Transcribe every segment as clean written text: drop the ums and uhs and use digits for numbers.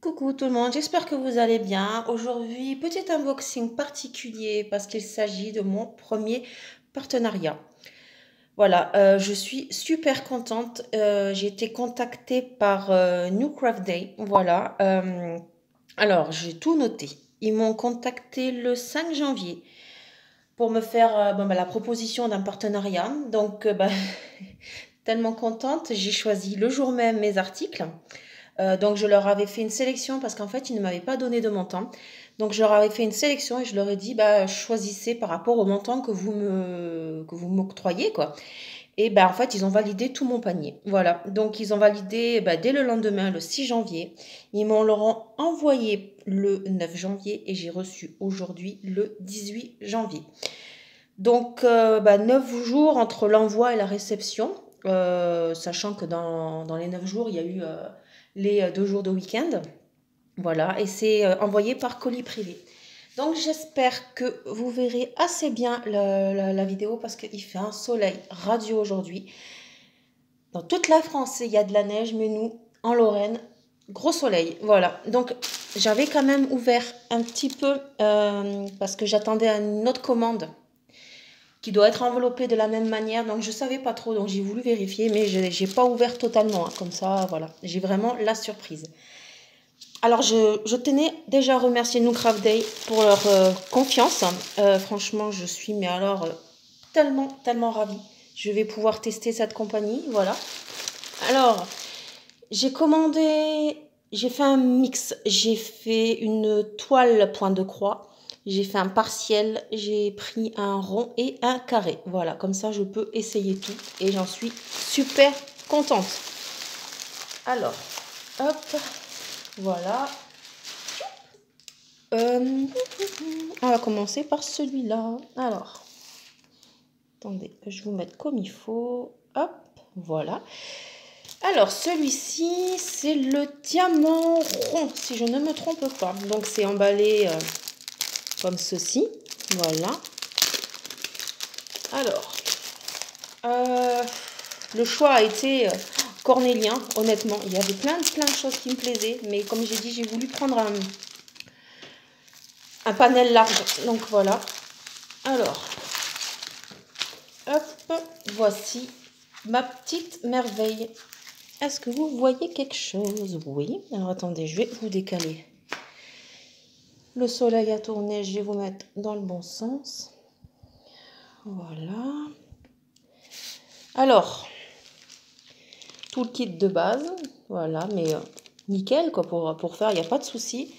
Coucou tout le monde, j'espère que vous allez bien. Aujourd'hui, petit unboxing particulier parce qu'il s'agit de mon premier partenariat. Voilà, je suis super contente. J'ai été contactée par New Craft Day. Voilà, alors j'ai tout noté. Ils m'ont contacté le 5 janvier pour me faire la proposition d'un partenariat. Donc, tellement contente, j'ai choisi le jour même mes articles. Donc je leur avais fait une sélection parce qu'en fait ils ne m'avaient pas donné de montant. Donc je leur avais fait une sélection et je leur ai dit choisissez par rapport au montant que vous m'octroyez quoi. Et en fait ils ont validé tout mon panier. Voilà. Donc ils ont validé dès le lendemain, le 6 janvier. Ils m'ont leur envoyé le 9 janvier et j'ai reçu aujourd'hui le 18 janvier. Donc 9 jours entre l'envoi et la réception, sachant que dans les 9 jours il y a eu les 2 jours de week-end. Voilà, et c'est envoyé par colis privé. Donc j'espère que vous verrez assez bien la vidéo parce qu'il fait un soleil radieux aujourd'hui. Dans toute la France, il y a de la neige, mais nous, en Lorraine, gros soleil. Voilà, donc j'avais quand même ouvert un petit peu parce que j'attendais une autre commande qui doit être enveloppée de la même manière. Donc je ne savais pas trop, donc j'ai voulu vérifier, mais je n'ai pas ouvert totalement. Hein, comme ça, voilà, j'ai vraiment la surprise. Alors, je tenais déjà à remercier New Craft Day pour leur confiance. Franchement, je suis tellement ravie. Je vais pouvoir tester cette compagnie, voilà. Alors, j'ai fait un mix. J'ai fait une toile point de croix. J'ai fait un partiel. J'ai pris un rond et un carré. Voilà, comme ça, je peux essayer tout. Et j'en suis super contente. Alors, hop. Voilà. On va commencer par celui-là. Alors, attendez, je vais vous mettre comme il faut. Hop, voilà. Alors, celui-ci, c'est le diamant rond, si je ne me trompe pas. Donc, c'est emballé comme ceci. Voilà. Alors, le choix a été cornélien, honnêtement. Il y avait plein de choses qui me plaisaient. Mais comme j'ai dit, j'ai voulu prendre un panel large. Donc, voilà. Alors, hop, voici ma petite merveille. Est-ce que vous voyez quelque chose? Oui. Alors, attendez, je vais vous décaler. Le soleil a tourné, je vais vous mettre dans le bon sens. Voilà. Alors, tout le kit de base. Voilà, mais nickel, quoi, pour faire, il n'y a pas de souci.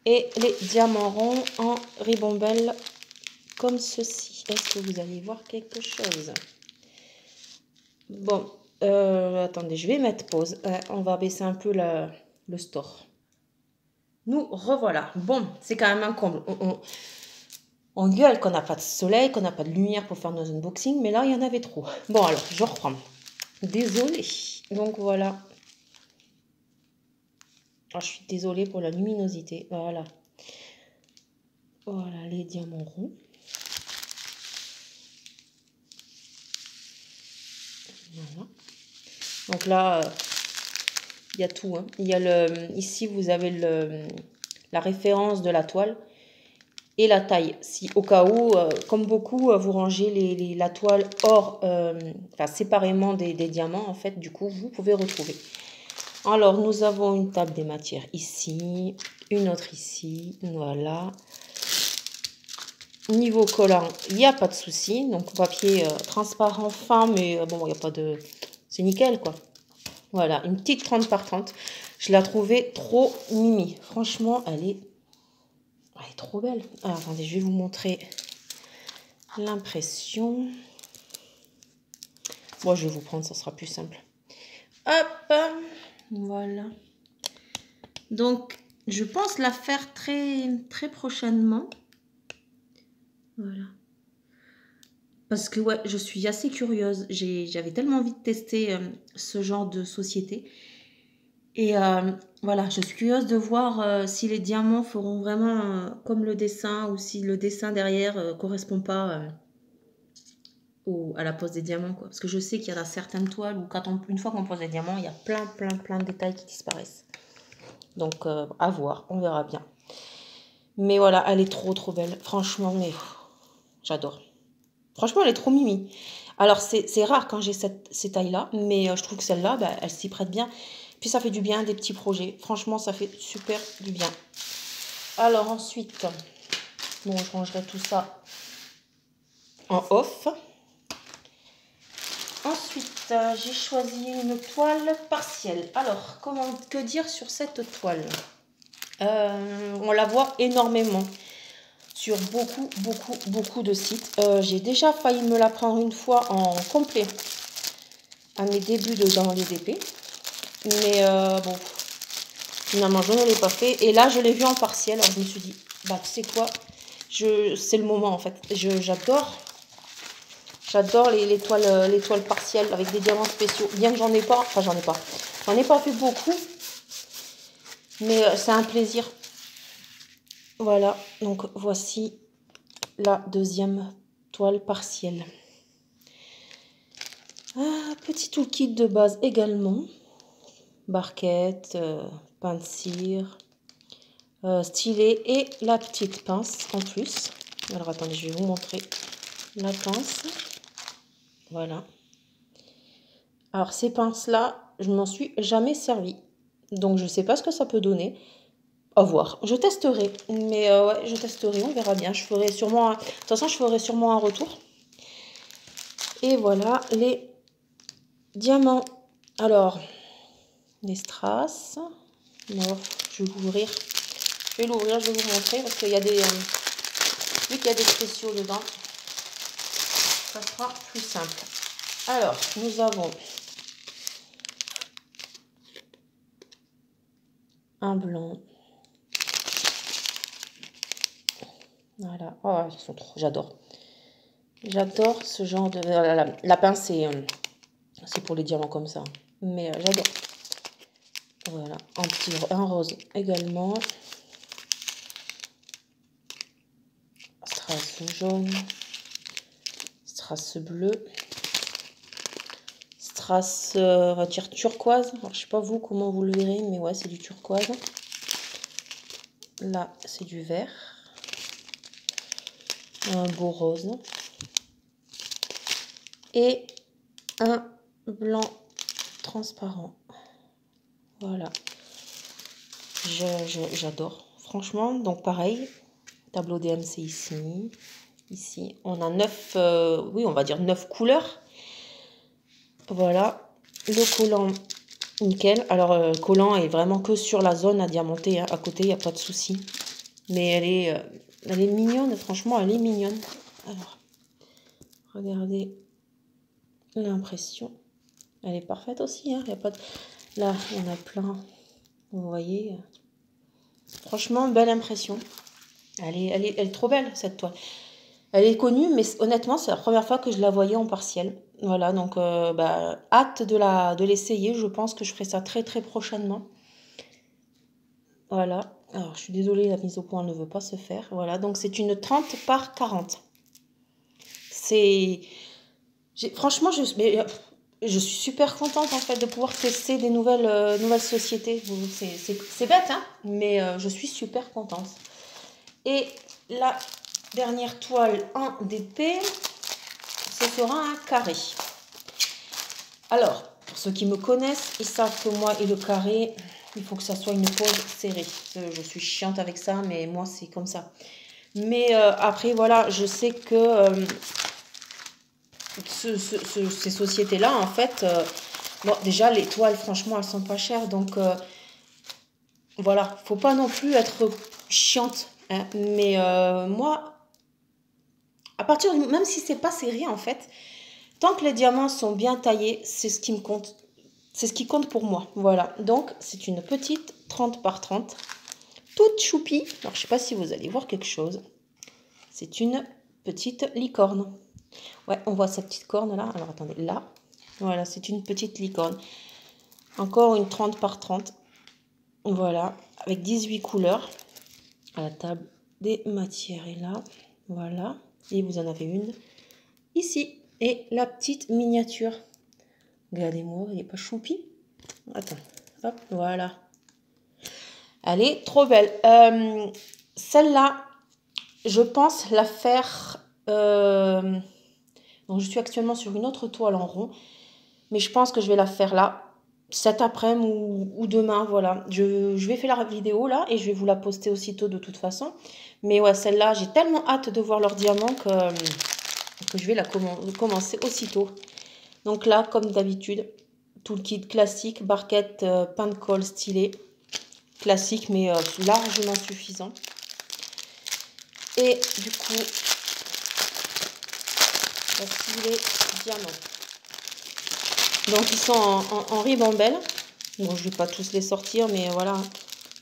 Et les diamants ronds en ribombelle comme ceci. Est-ce que vous allez voir quelque chose? Bon, attendez, je vais mettre pause. On va baisser un peu le store. Nous revoilà. Bon, c'est quand même un comble. On gueule qu'on n'a pas de soleil, qu'on n'a pas de lumière pour faire nos unboxings, mais là, il y en avait trop. Bon, alors, je reprends. Désolée. Donc, voilà. Oh, je suis désolée pour la luminosité. Voilà. Voilà, les diamants ronds. Voilà. Donc là, il y a tout. Hein. Il y a ici, vous avez la référence de la toile et la taille. Si au cas où, comme beaucoup, vous rangez la toile hors, séparément des diamants, en fait, du coup, vous pouvez retrouver. Alors, nous avons une table des matières ici, une autre ici, voilà. Niveau collant, il n'y a pas de souci. Donc, papier transparent fin, mais bon, il n'y a pas de... C'est nickel, quoi. Voilà, une petite 30 par 30. Je la trouvais trop mimi. Franchement, elle est trop belle. Alors, attendez, je vais vous montrer l'impression. Bon, je vais vous prendre, ça sera plus simple. Hop, voilà. Donc, je pense la faire très prochainement. Voilà. Parce que, ouais, je suis assez curieuse. J'avais tellement envie de tester ce genre de société. Et voilà, je suis curieuse de voir si les diamants feront vraiment comme le dessin ou si le dessin derrière correspond pas à la pose des diamants, quoi. Parce que je sais qu'il y en a certaines toiles où une fois qu'on pose des diamants, il y a plein de détails qui disparaissent. Donc à voir, on verra bien. Mais voilà, elle est trop belle. Franchement, mais j'adore. Franchement, elle est trop mimi. Alors, c'est rare quand j'ai ces tailles-là, mais je trouve que celle-là, bah, elle s'y prête bien. Puis ça fait du bien, des petits projets. Franchement, ça fait super du bien. Alors ensuite, bon, je rangerai tout ça en off. Ensuite, j'ai choisi une toile partielle. Alors, que dire sur cette toile? On la voit énormément sur beaucoup de sites. J'ai déjà failli me la prendre une fois en complet à mes débuts dans les DP. Mais bon, finalement, je ne l'ai pas fait. Et là, je l'ai vu en partiel. Alors, je me suis dit, bah, tu sais quoi, c'est le moment, en fait. J'adore les toiles partielles avec des diamants spéciaux. Bien que j'en ai pas. Enfin, j'en ai pas fait beaucoup. Mais c'est un plaisir. Voilà. Donc, voici la deuxième toile partielle. Petit toolkit de base également. Barquette, pain de cire, stylet et la petite pince en plus. Alors attendez, je vais vous montrer la pince. Voilà. Alors ces pinces là, je m'en suis jamais servi, donc je sais pas ce que ça peut donner. À voir. Je testerai, mais ouais, je testerai, on verra bien. Je ferai sûrement, de toute façon, je ferai sûrement un retour. Et voilà les diamants. Alors les strass. Bon, je vais l'ouvrir. Je vais vous montrer parce qu'il y a des vu qu'il y a des spéciaux dedans, ça sera plus simple. Alors, nous avons un blanc. Voilà. Oh, ils sont trop. J'adore. J'adore ce genre de. La pince, c'est pour les diamants comme ça. Mais j'adore. Voilà. Un rose également. Strass jaune. Strass bleu. Strass, on va dire turquoise. Alors, je sais pas vous comment vous le verrez, mais ouais, c'est du turquoise. Là, c'est du vert. Un beau rose. Et un blanc transparent. Voilà. J'adore. Franchement, donc pareil. Tableau DMC ici. Ici, on a 9, oui, on va dire 9 couleurs. Voilà. Le collant, nickel. Alors, le collant est vraiment que sur la zone à diamanter. Hein. À côté, il n'y a pas de souci. Mais elle est mignonne. Franchement, elle est mignonne. Alors, regardez l'impression. Elle est parfaite aussi. Hein. Y a pas de... Là, il y en a plein. Vous voyez. Franchement, belle impression. Elle est trop belle, cette toile. Elle est connue, mais honnêtement, c'est la première fois que je la voyais en partiel. Voilà, donc hâte de l'essayer. Je pense que je ferai ça très prochainement. Voilà. Alors, je suis désolée, la mise au point ne veut pas se faire. Voilà, donc c'est une 30 par 40. Franchement, je suis super contente en fait de pouvoir tester des nouvelles sociétés. C'est bête, hein, mais je suis super contente. Et la dernière toile en DP, ce sera un carré. Alors, pour ceux qui me connaissent, ils savent que moi et le carré, il faut que ça soit une pose serrée. Je suis chiante avec ça, mais moi c'est comme ça. Mais après, voilà, je sais que ces sociétés-là, en fait, bon, déjà les toiles, franchement, elles sont pas chères, donc voilà, faut pas non plus être chiante. Hein. Mais moi, même si c'est pas serré, en fait, tant que les diamants sont bien taillés, c'est ce qui me compte. C'est ce qui compte pour moi. Voilà. Donc, c'est une petite 30 par 30. Toute choupie. Alors, je sais pas si vous allez voir quelque chose. C'est une petite licorne. Ouais, on voit sa petite corne là. Alors, attendez, là. Voilà, c'est une petite licorne. Encore une 30 par 30. Voilà, avec 18 couleurs. À la table des matières est là. Voilà. Et vous en avez une ici. Et la petite miniature. Regardez-moi, il n'est pas choupi. Attends, hop, voilà. Elle est trop belle. Celle-là, je pense la faire... donc, je suis actuellement sur une autre toile en rond. Mais je pense que je vais la faire là. Cet après-midi ou demain, voilà. Je vais faire la vidéo là et je vais vous la poster aussitôt de toute façon. Mais ouais, celle-là, j'ai tellement hâte de voir leur diamant que je vais la commencer aussitôt. Donc là, comme d'habitude, tout le kit classique, barquette, pain de colle stylé. Classique, mais largement suffisant. Et du coup, voici les diamants. Donc ils sont en ribambelle. Bon, je ne vais pas tous les sortir, mais voilà.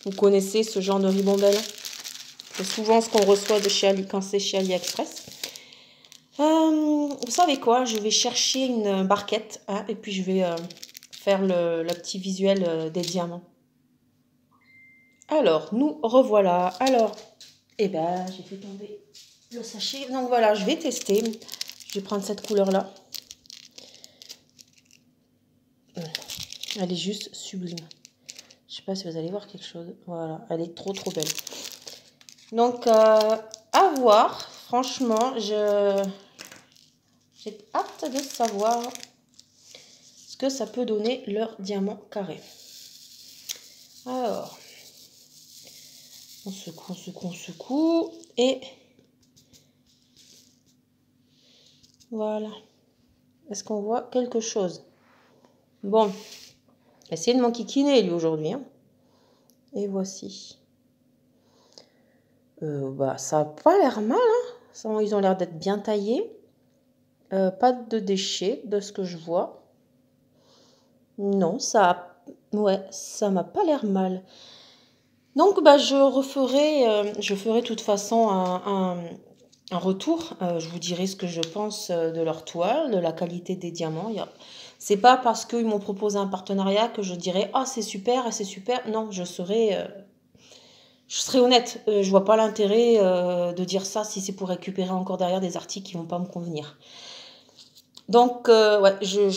Vous connaissez ce genre de ribambelle. C'est souvent ce qu'on reçoit de chez Ali quand c'est chez AliExpress. Vous savez quoi? Je vais chercher une barquette hein, et puis je vais faire le petit visuel des diamants. Alors, nous revoilà. Alors, eh ben, j'ai fait tomber le sachet. Donc voilà, je vais tester. Je vais prendre cette couleur-là. Elle est juste sublime. Je sais pas si vous allez voir quelque chose. Voilà, elle est trop belle. Donc, à voir. Franchement, j'ai hâte de savoir ce que ça peut donner leur diamant carré. Alors, on secoue. Et voilà. Est-ce qu'on voit quelque chose? Bon, essayez de m'enquiquiner lui aujourd'hui. Hein. Et voici. Bah, ça n'a pas l'air mal. Hein. Ils ont l'air d'être bien taillés. Pas de déchets de ce que je vois. Non, ça m'a pas l'air mal. Donc, bah, je ferai de toute façon un retour. Je vous dirai ce que je pense de leur toile, de la qualité des diamants. C'est pas parce qu'ils m'ont proposé un partenariat que je dirai ah c'est super. Non, je serai honnête. Je vois pas l'intérêt de dire ça si c'est pour récupérer encore derrière des articles qui vont pas me convenir. Donc, ouais, j'ai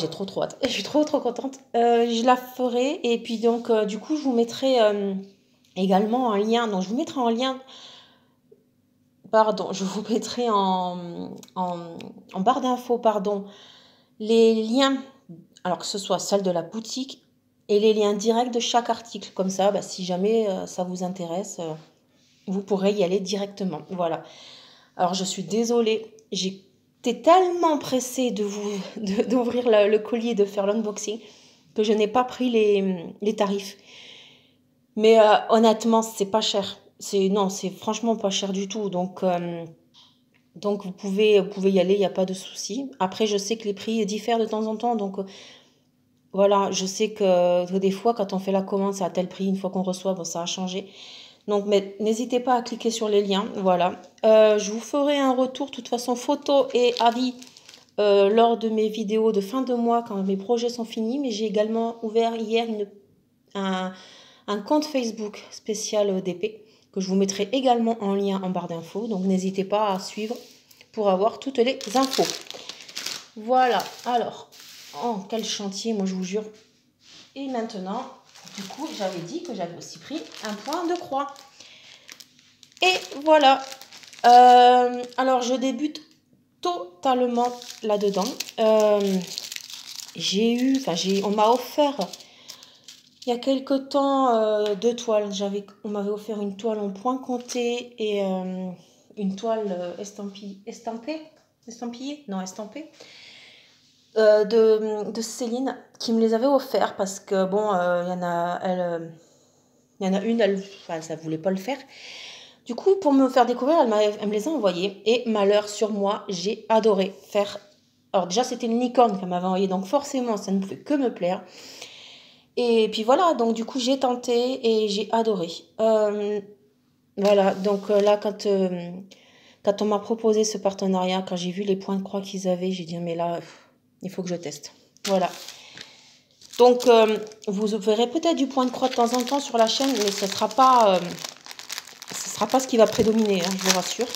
trop hâte. Je suis trop contente. Je la ferai. Et puis, donc, du coup, je vous mettrai également un lien. Donc, je vous mettrai en lien. Pardon, je vous mettrai en barre d'infos, pardon, les liens, alors que ce soit celle de la boutique et les liens directs de chaque article. Comme ça, bah, si jamais ça vous intéresse, vous pourrez y aller directement. Voilà. Alors, je suis désolée. J'étais tellement pressée d'ouvrir le collier, de faire l'unboxing, que je n'ai pas pris les tarifs. Mais honnêtement, c'est pas cher. C'est franchement pas cher du tout. Donc vous pouvez y aller, il n'y a pas de souci. Après, je sais que les prix diffèrent de temps en temps. Donc voilà, je sais que des fois, quand on fait la commande, c'est à tel prix. Une fois qu'on reçoit, bon, ça a changé. Donc, mais n'hésitez pas à cliquer sur les liens. Voilà. Je vous ferai un retour, de toute façon, photo et avis lors de mes vidéos de fin de mois, quand mes projets sont finis. Mais j'ai également ouvert hier un compte Facebook spécial DP que je vous mettrai également en lien en barre d'infos. Donc, n'hésitez pas à suivre pour avoir toutes les infos. Voilà. Alors, oh, quel chantier, moi, je vous jure. Et maintenant, du coup, j'avais dit que j'avais aussi pris un point de croix. Et voilà. Alors, je débute totalement là-dedans. On m'a offert il y a quelque temps 2 toiles. On m'avait offert une toile en point compté et une toile estampillée. De Céline qui me les avait offert parce que bon, il y en a une, elle ne voulait pas le faire. Du coup, pour me faire découvrir, elle me les a envoyés. Et malheur sur moi, j'ai adoré faire. Alors déjà, c'était une licorne qu'elle m'avait envoyé, donc forcément, ça ne pouvait que me plaire. Et puis voilà, donc du coup, j'ai tenté et j'ai adoré. Voilà, donc là, quand on m'a proposé ce partenariat, quand j'ai vu les points de croix qu'ils avaient, j'ai dit, mais là, il faut que je teste. Voilà. Donc, vous verrez peut-être du point de croix de temps en temps sur la chaîne, mais ce ne sera pas ce qui va prédominer, hein, je vous rassure.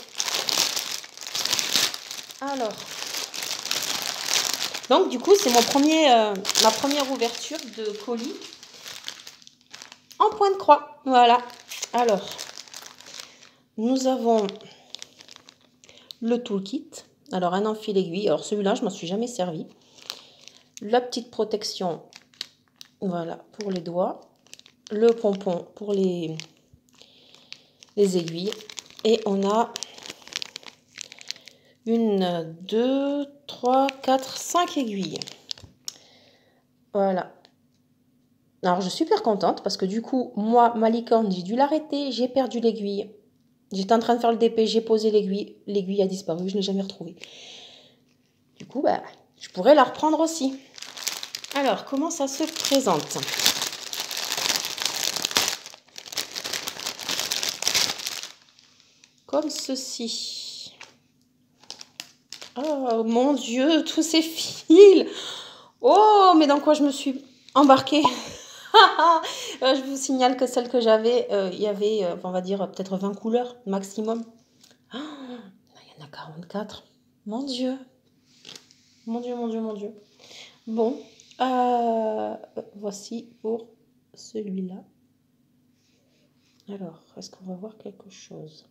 Alors, donc du coup, c'est ma première ouverture de colis en point de croix. Voilà. Alors, nous avons le toolkit. Alors, un enfil aiguille. Alors, celui-là, je ne m'en suis jamais servi. La petite protection, voilà, pour les doigts. Le pompon pour les aiguilles. Et on a 1, 2, 3, 4, 5 aiguilles. Voilà. Alors, je suis super contente parce que du coup, moi, ma licorne, j'ai dû l'arrêter. J'ai perdu l'aiguille. J'étais en train de faire le DP, j'ai posé l'aiguille. L'aiguille a disparu, je ne l'ai jamais retrouvée. Du coup, bah, je pourrais la reprendre aussi. Alors, comment ça se présente? Comme ceci. Oh mon Dieu, tous ces fils. Oh, mais dans quoi je me suis embarquée? Je vous signale que celle que j'avais, il y avait, on va dire, peut-être 20 couleurs maximum. Oh, il y en a 44. Mon Dieu. Mon Dieu, mon Dieu, mon Dieu. Bon, voici pour celui-là. Alors, est-ce qu'on va voir quelque chose?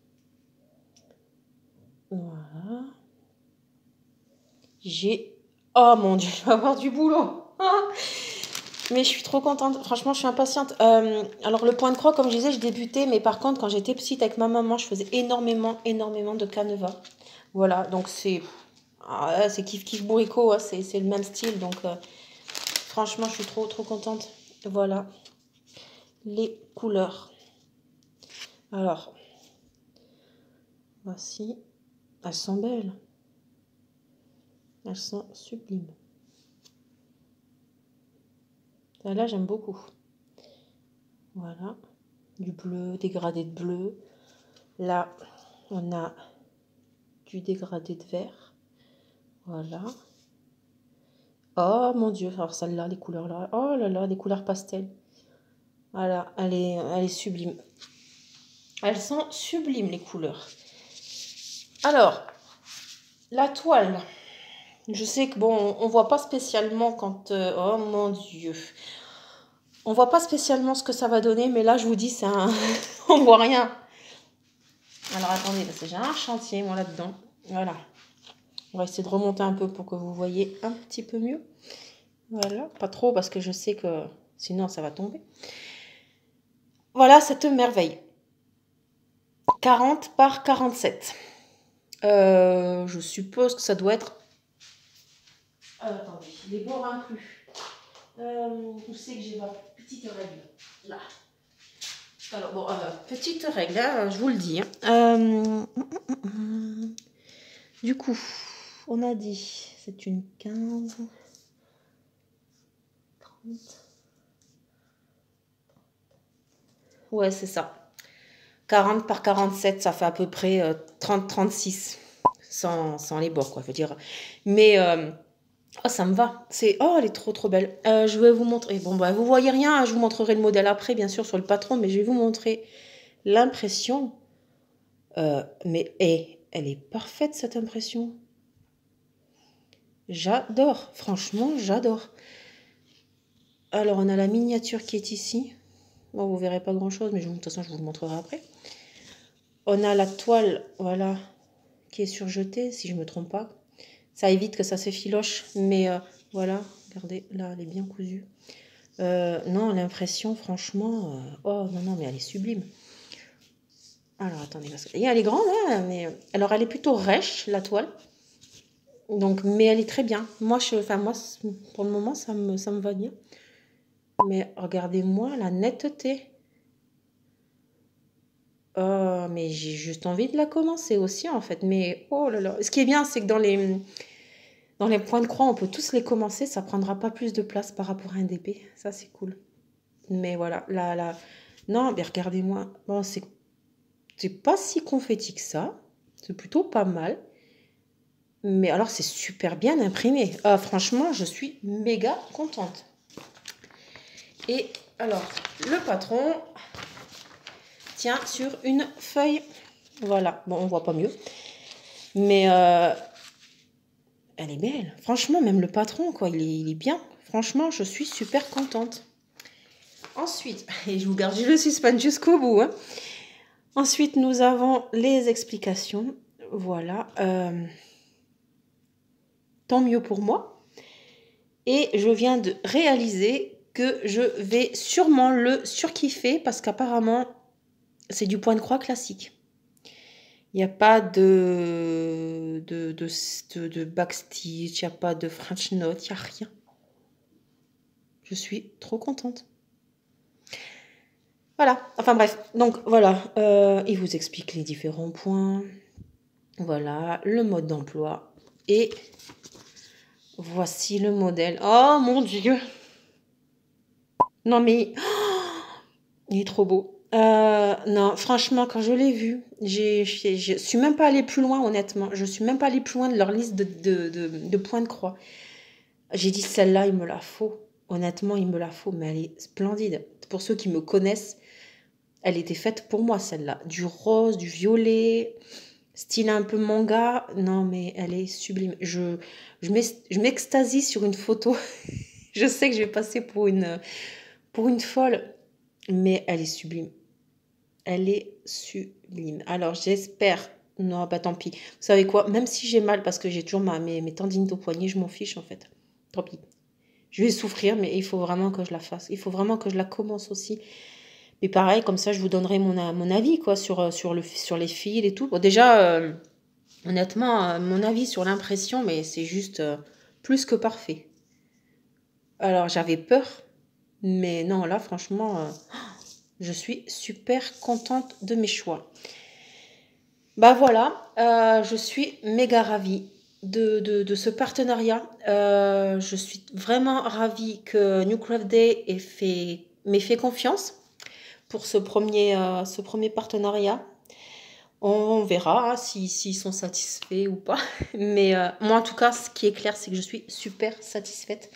Voilà. Oh mon Dieu, je vais avoir du boulot. Mais je suis trop contente. Franchement, je suis impatiente. Alors, le point de croix, comme je disais, je débutais. Mais par contre, quand j'étais petite avec ma maman, je faisais énormément de canevas. Voilà, donc c'est kiff kiff bourricot. Hein, c'est le même style. Donc, franchement, je suis trop contente. Voilà les couleurs. Alors, voici. Elles sont belles. Elles sont sublimes. Là, j'aime beaucoup. Voilà. Du bleu, dégradé de bleu. Là, on a du dégradé de vert. Voilà. Oh mon Dieu, alors celle-là, les couleurs là. Oh là là, des couleurs pastel. Voilà, elle est sublime. Elles sont sublimes, les couleurs. Alors, la toile. Je sais que bon, on voit pas spécialement quand... oh mon Dieu. On voit pas spécialement ce que ça va donner, mais là, je vous dis, c'est un... on voit rien. Alors, attendez, parce que j'ai un chantier, moi, là-dedans. Voilà. On va essayer de remonter un peu pour que vous voyez un petit peu mieux. Voilà, pas trop, parce que je sais que sinon, ça va tomber. Voilà cette merveille. 40 par 47. Je suppose que ça doit être... attendez, les bords inclus. Où c'est que j'ai ma petite règle? Là. Alors, bon, petite règle, hein, je vous le dis. Hein. Du coup, on a dit, c'est une 15, 30. Ouais, c'est ça. 40 par 47, ça fait à peu près 30-36. Sans les bords, quoi, faut dire. Mais... oh, ça me va. Oh, elle est trop belle. Je vais vous montrer. Bon, bah, vous voyez rien. Je vous montrerai le modèle après, bien sûr, sur le patron. Mais je vais vous montrer l'impression. Mais elle est parfaite, cette impression. J'adore. Franchement, j'adore. Alors, on a la miniature qui est ici. Bon, vous verrez pas grand-chose, mais de toute façon, je vous le montrerai après. On a la toile, voilà, qui est surjetée, si je me trompe pas. Ça évite que ça s'effiloche, mais voilà, regardez, là, elle est bien cousue. Non, l'impression, franchement, oh non, mais elle est sublime. Alors, attendez, parce que... elle est grande, hein, mais... Alors, elle est plutôt rêche, la toile. Donc, mais elle est très bien. Moi, pour le moment, ça me va bien. Mais regardez-moi la netteté. Oh, mais j'ai juste envie de la commencer aussi, en fait. Mais, oh là là. Ce qui est bien, c'est que dans les points de croix, on peut tous les commencer. Ça prendra pas plus de place par rapport à un DP. Ça, c'est cool. Mais voilà, là. Non, mais regardez-moi. Bon, c'est pas si confetti que ça. C'est plutôt pas mal. Mais alors, c'est super bien imprimé. Franchement, je suis méga contente. Et alors, le patron tient sur une feuille. Voilà, bon, on voit pas mieux. Mais elle est belle. Franchement, même le patron, quoi, il est bien. Franchement, je suis super contente. Ensuite, et je vous garde le suspense jusqu'au bout. Hein. Ensuite, nous avons les explications. Voilà. Tant mieux pour moi. Et je viens de réaliser que je vais sûrement le surkiffer parce qu'apparemment, c'est du point de croix classique. Il n'y a pas de backstitch, il n'y a pas de French note, il n'y a rien. Je suis trop contente. Voilà, enfin bref, donc voilà, il vous explique les différents points. Voilà, le mode d'emploi. Et voici le modèle. Oh mon Dieu! Non mais, il est trop beau. Non, franchement, quand je l'ai vu, je suis même pas allée plus loin, honnêtement. Je suis même pas allée plus loin de leur liste de points de croix. J'ai dit, celle-là, il me la faut. Honnêtement, il me la faut, mais elle est splendide. Pour ceux qui me connaissent, elle était faite pour moi, celle-là. Du rose, du violet, style un peu manga. Non, mais elle est sublime. Je m'extasie sur une photo. Je sais que je vais passer pour une folle, mais elle est sublime. Elle est sublime. Alors, j'espère... Non, bah tant pis. Vous savez quoi? Même si j'ai mal, parce que j'ai toujours mes tendinites au poignet, je m'en fiche, en fait. Tant pis. Je vais souffrir, mais il faut vraiment que je la fasse. Il faut vraiment que je la commence aussi. Mais pareil, comme ça, je vous donnerai mon avis, quoi, sur les fils et tout. Bon, déjà, honnêtement, mon avis sur l'impression, mais c'est juste plus que parfait. Alors, j'avais peur, mais non, là, franchement... je suis super contente de mes choix. Bah voilà, je suis méga ravie de ce partenariat. Je suis vraiment ravie que New Craft Day m'ait fait confiance pour ce premier partenariat. On verra hein, s'ils sont satisfaits ou pas. Mais moi, en tout cas, ce qui est clair, c'est que je suis super satisfaite.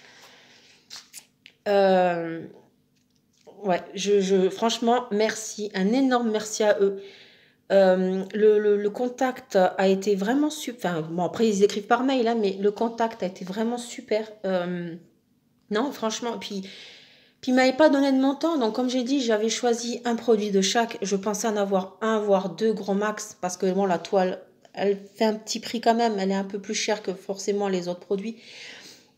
Ouais, franchement, merci. Un énorme merci à eux. Le contact a été vraiment super. Enfin, bon, après, ils écrivent par mail, hein, mais le contact a été vraiment super. Non, franchement, puis il m'avait pas donné de montant. Donc, comme j'ai dit, j'avais choisi un produit de chaque. Je pensais en avoir un, voire deux grands max, parce que bon, la toile, elle fait un petit prix quand même. Elle est un peu plus chère que forcément les autres produits.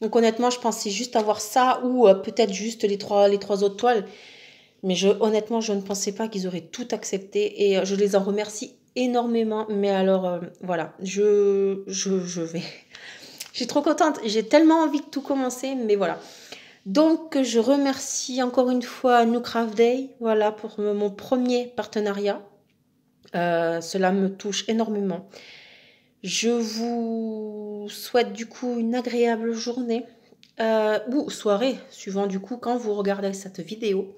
Donc, honnêtement, je pensais juste avoir ça ou peut-être juste les trois autres toiles. Mais honnêtement, je ne pensais pas qu'ils auraient tout accepté et je les en remercie énormément. Mais alors, voilà, je vais. Je suis trop contente. J'ai tellement envie de tout commencer, mais voilà. Donc, je remercie encore une fois New Craft Day, voilà, pour mon premier partenariat. Cela me touche énormément. Je vous souhaite du coup une agréable journée ou soirée, suivant du coup quand vous regardez cette vidéo.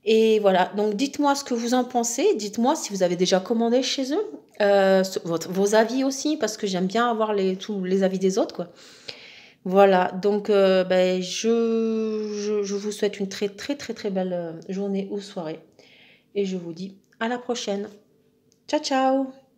Et voilà, donc dites-moi ce que vous en pensez, dites-moi si vous avez déjà commandé chez eux, vos avis aussi, parce que j'aime bien avoir tous les avis des autres, quoi. Voilà, donc je vous souhaite une très très très très belle journée ou soirée. Et je vous dis à la prochaine. Ciao ciao!